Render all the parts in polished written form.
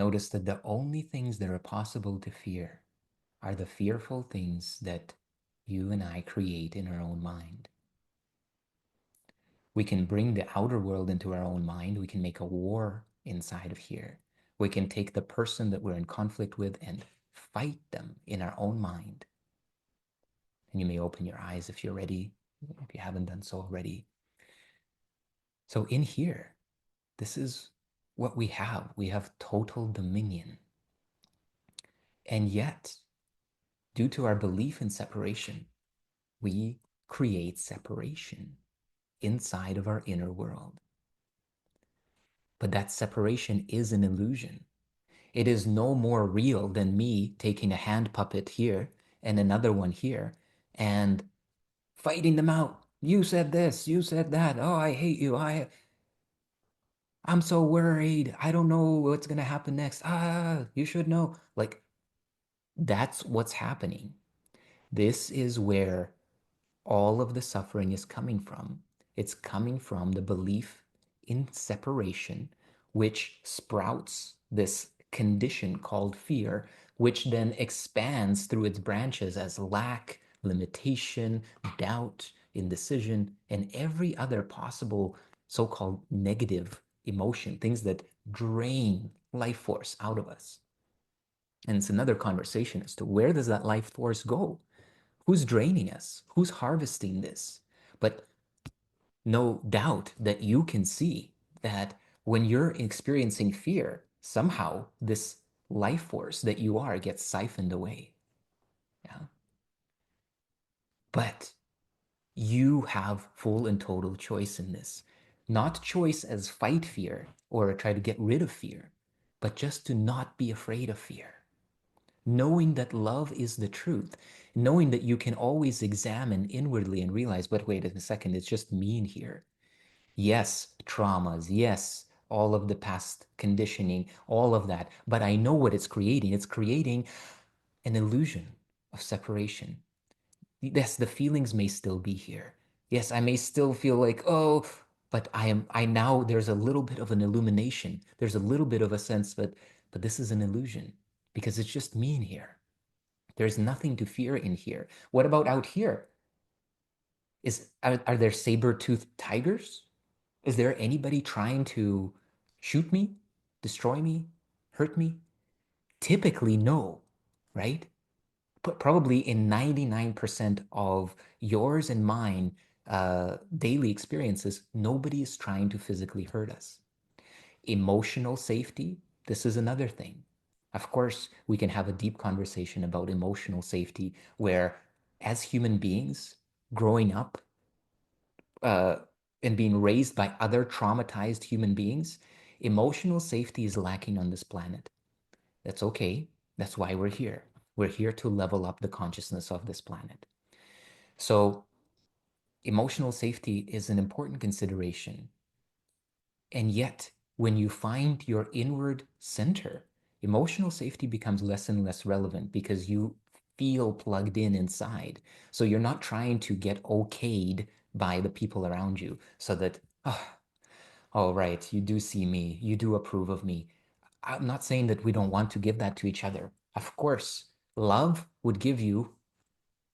notice that the only things that are possible to fear are the fearful things that you and I create in our own mind. We can bring the outer world into our own mind. We can make a war inside of here. We can take the person that we're in conflict with and fight them in our own mind. And you may open your eyes if you're ready, if you haven't done so already. So in here, this is what we have. We have total dominion. And yet, due to our belief in separation, we create separation inside of our inner world. But that separation is an illusion. It is no more real than me taking a hand puppet here and another one here and fighting them out. You said this, you said that. Oh, I hate you. I'm so worried. I don't know what's going to happen next. You should know. Like, that's what's happening. This is where all of the suffering is coming from. It's coming from the belief in separation, which sprouts this condition called fear, which then expands through its branches as lack, limitation, doubt, indecision, and every other possible so-called negative emotion, things that drain life force out of us. And it's another conversation as to where does that life force go? Who's draining us? Who's harvesting this? But no doubt that you can see that when you're experiencing fear, somehow this life force that you are gets siphoned away. Yeah. But you have full and total choice in this. Not choice as fight fear or try to get rid of fear, but just to not be afraid of fear. Knowing that love is the truth, knowing that you can always examine inwardly and realize, but wait a second, it's just me in here. Yes, traumas, yes, all of the past conditioning, all of that, but I know what it's creating. It's creating an illusion of separation. Yes, the feelings may still be here. Yes, I may still feel like, oh, but I now, there's a little bit of an illumination. There's a little bit of a sense that, but this is an illusion because it's just me in here. There's nothing to fear in here. What about out here? Are there saber-toothed tigers? Is there anybody trying to shoot me, destroy me, hurt me? Typically, no, right? But probably in 99% of yours and mine daily experiences, nobody is trying to physically hurt us. Emotional safety, this is another thing. Of course, we can have a deep conversation about emotional safety where, as human beings, growing up uh, and being raised by other traumatized human beings, emotional safety is lacking on this planet. That's okay. That's why we're here. We're here to level up the consciousness of this planet. So, emotional safety is an important consideration. And yet, when you find your inward center, emotional safety becomes less and less relevant because you feel plugged in inside. So you're not trying to get okayed by the people around you so that, oh, right, you do see me, you do approve of me. I'm not saying that we don't want to give that to each other. Of course, love would give you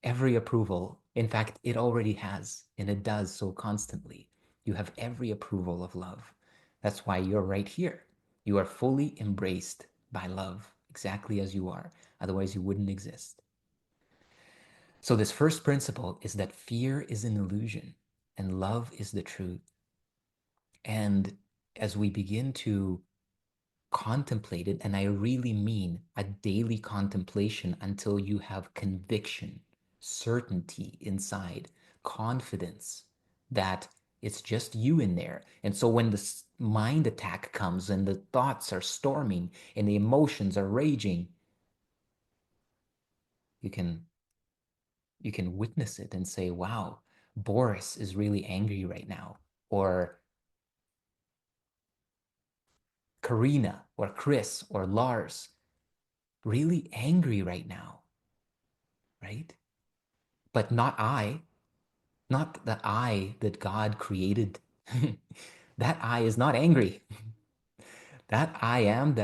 every approval. In fact, it already has, and it does so constantly. You have every approval of love. That's why you're right here. You are fully embraced by love, exactly as you are. Otherwise, you wouldn't exist. So, this first principle is that fear is an illusion and love is the truth. And as we begin to contemplate it, and I really mean a daily contemplation until you have conviction, certainty inside, confidence that it's just you in there. And so when the mind attack comes and the thoughts are storming and the emotions are raging, you can witness it and say, wow, Boris is really angry right now, or Karina or Chris or Lars really angry right now, right? But not I, not the I that God created. That I is not angry. That I am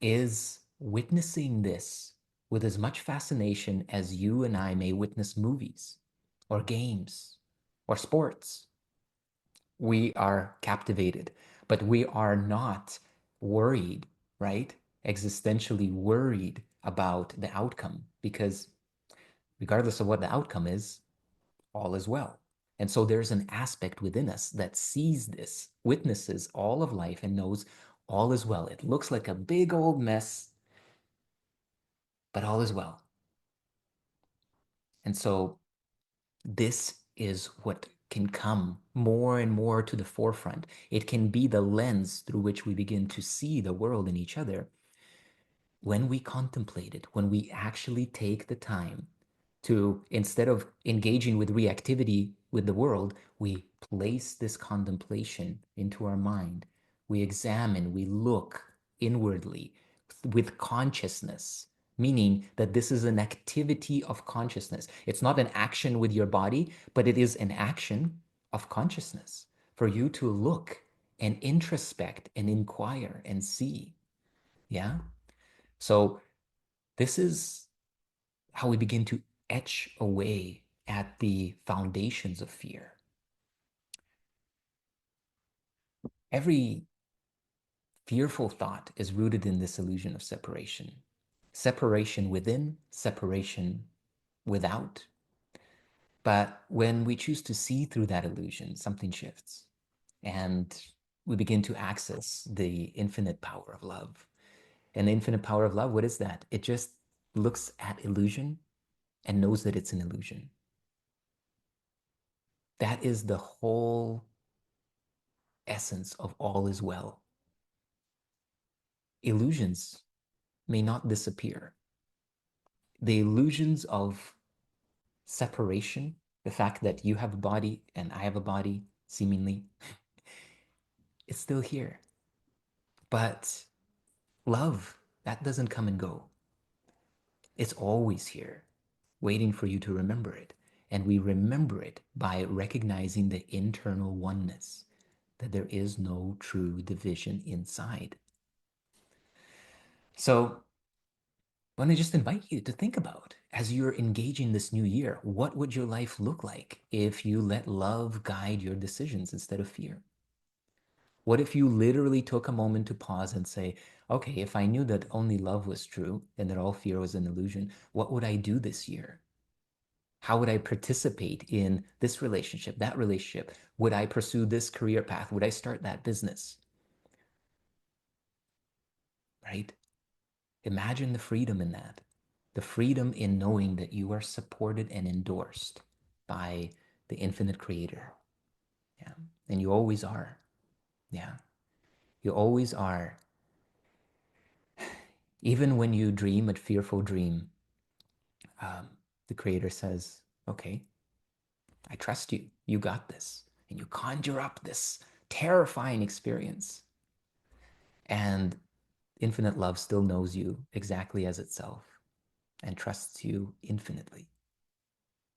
is witnessing this with as much fascination as you and I may witness movies or games or sports. We are captivated, but we are not worried, right? Existentially worried about the outcome, because regardless of what the outcome is, all is well. And so there's an aspect within us that sees this, witnesses all of life, and knows all is well. It looks like a big old mess, but all is well. And so this is what can come more and more to the forefront. It can be the lens through which we begin to see the world and each other when we contemplate it, when we actually take the time to, instead of engaging with reactivity with the world, we place this contemplation into our mind. We examine, we look inwardly with consciousness, meaning that this is an activity of consciousness. It's not an action with your body, but it is an action of consciousness for you to look and introspect and inquire and see. Yeah. So this is how we begin to etch away at the foundations of fear. Every fearful thought is rooted in this illusion of separation. Separation within, separation without. But when we choose to see through that illusion, something shifts and we begin to access the infinite power of love. And the infinite power of love, what is that? It just looks at illusion and knows that it's an illusion. That is the whole essence of all is well. Illusions may not disappear. The illusions of separation, the fact that you have a body and I have a body, seemingly, it's still here. But love, that doesn't come and go. It's always here, waiting for you to remember it. And we remember it by recognizing the internal oneness, that there is no true division inside. So I want to just invite you to think about, as you're engaging this new year, what would your life look like if you let love guide your decisions instead of fear? What if you literally took a moment to pause and say, okay, if I knew that only love was true and that all fear was an illusion, what would I do this year? How would I participate in this relationship, that relationship? Would I pursue this career path? Would I start that business? Right? Imagine the freedom in that. The freedom in knowing that you are supported and endorsed by the infinite creator. Yeah. And you always are. Yeah. You always are. Even when you dream a fearful dream, the creator says, okay, I trust you. You got this. And you conjure up this terrifying experience. And infinite love still knows you exactly as itself and trusts you infinitely,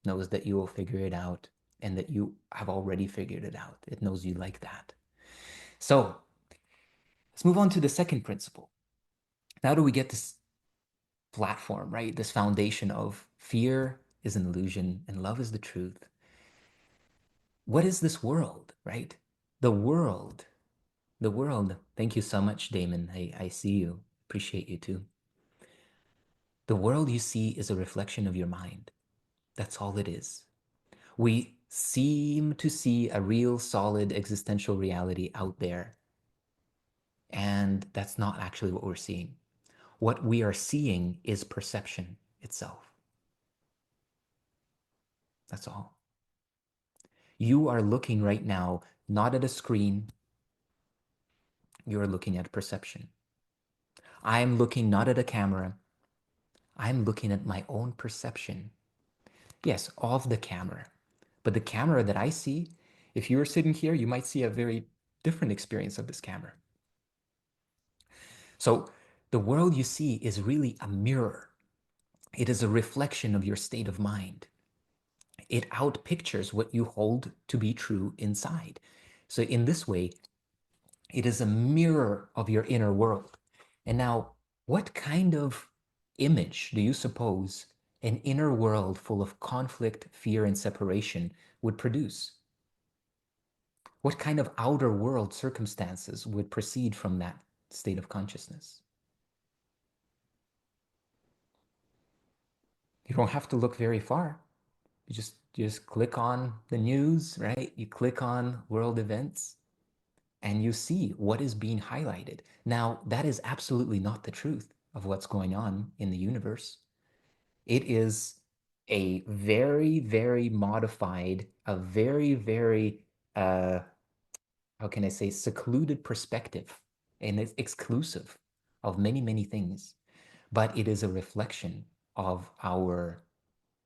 knows that you will figure it out and that you have already figured it out. It knows you like that. So let's move on to the second principle. How do we get this platform, right? This foundation of fear is an illusion and love is the truth. What is this world, right? The world, the world. Thank you so much, Damon. I see you. Appreciate you too. The world you see is a reflection of your mind. That's all it is. We seem to see a real solid existential reality out there. And that's not actually what we're seeing. What we are seeing is perception itself. That's all. You are looking right now, not at a screen. You're looking at perception. I'm looking not at a camera. I'm looking at my own perception. Yes, of the camera. But the camera that I see, if you were sitting here, you might see a very different experience of this camera. So the world you see is really a mirror. It is a reflection of your state of mind. It outpictures what you hold to be true inside. So in this way, it is a mirror of your inner world. And now What kind of image do you suppose an inner world full of conflict, fear, and separation would produce? What kind of outer world circumstances would proceed from that state of consciousness? You don't have to look very far. You just click on the news, right? You click on world events and you see what is being highlighted. Now, that is absolutely not the truth of what's going on in the universe. It is a very, very modified, a very, very, how can I say, secluded perspective, and it's exclusive of many, many things. But it is a reflection of our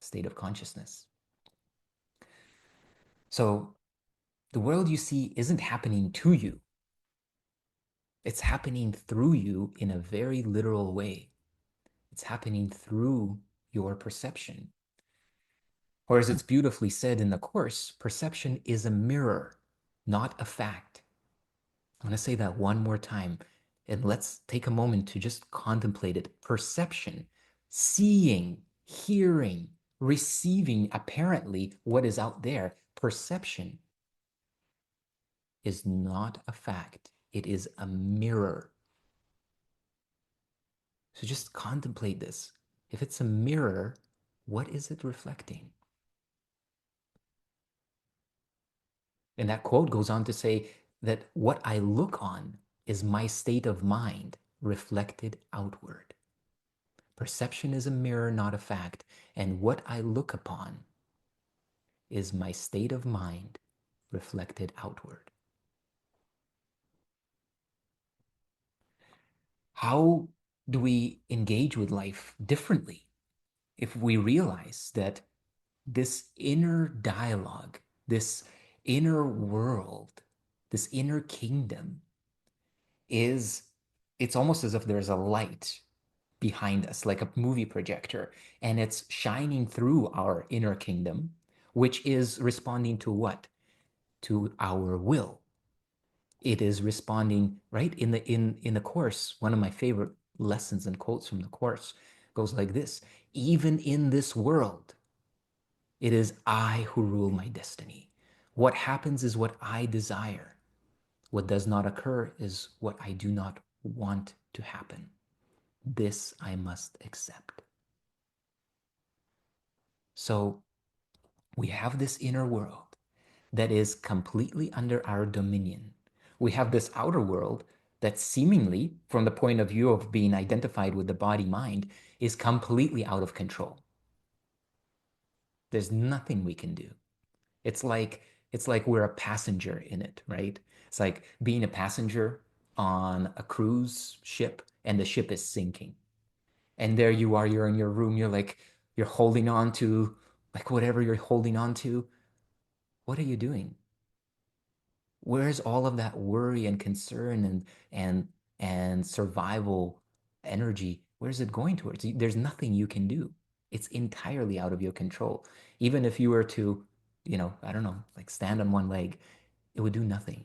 state of consciousness. So the world you see isn't happening to you. It's happening through you in a very literal way. It's happening through your perception. Or as it's beautifully said in the Course, perception is a mirror, not a fact. I want to say that one more time, and let's take a moment to just contemplate it. Perception, seeing, hearing, receiving apparently what is out there. Perception is not a fact. It is a mirror. So just contemplate this. If it's a mirror, what is it reflecting? And that quote goes on to say that what I look on is my state of mind reflected outward. Perception is a mirror, not a fact. And what I look upon is my state of mind reflected outward. How do we engage with life differently if we realize that this inner dialogue, this inner world, this inner kingdom is, it's almost as if there's a light behind us, like a movie projector, and it's shining through our inner kingdom, which is responding to what? To our will. It is responding, right? In the Course, one of my favorite lessons and quotes from the Course goes like this: even in this world, it is I who rule my destiny. What happens is what I desire. What does not occur is what I do not want to happen. This I must accept. So we have this inner world that is completely under our dominion. We have this outer world that seemingly, from the point of view of being identified with the body-mind, is completely out of control. There's nothing we can do. It's like we're a passenger in it, right? It's like being a passenger on a cruise ship and the ship is sinking. And there you are, you're in your room, you're holding on to like whatever you're holding on to. What are you doing? Where's all of that worry and concern and survival energy? Where's it going towards? There's nothing you can do. It's entirely out of your control. Even if you were to, I don't know, like stand on one leg, it would do nothing.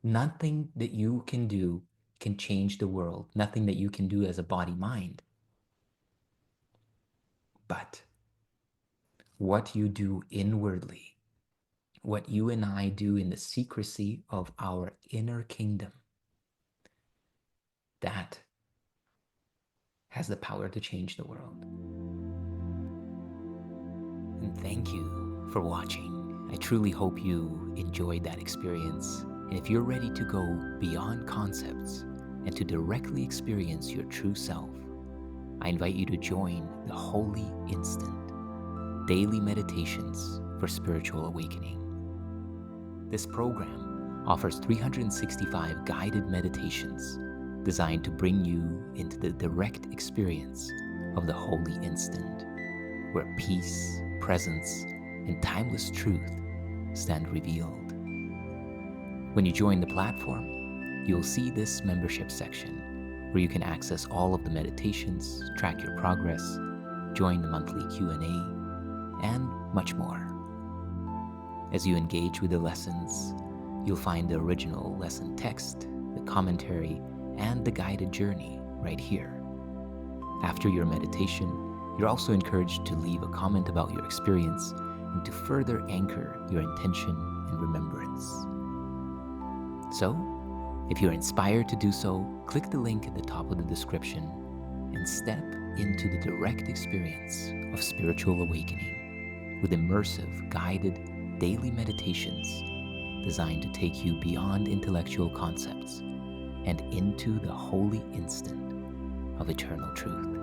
Nothing that you can do can change the world. Nothing that you can do as a body mind. But what you do inwardly, what you and I do in the secrecy of our inner kingdom, that has the power to change the world. And thank you for watching. I truly hope you enjoyed that experience. And if you're ready to go beyond concepts and to directly experience your true self, I invite you to join the Holy Instant Daily Meditations for Spiritual Awakening. This program offers 365 guided meditations designed to bring you into the direct experience of the Holy Instant, where peace, presence, and timeless truth stand revealed. When you join the platform, you'll see this membership section where you can access all of the meditations, track your progress, join the monthly Q&A, and much more. As you engage with the lessons, you'll find the original lesson text, the commentary, and the guided journey right here After your meditation, you're also encouraged to leave a comment about your experience and to further anchor your intention and remembrance. So, if you're inspired to do so, click the link at the top of the description and step into the direct experience of spiritual awakening with immersive, guided, daily meditations designed to take you beyond intellectual concepts and into the holy instant of eternal truth.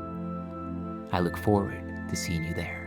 I look forward to seeing you there.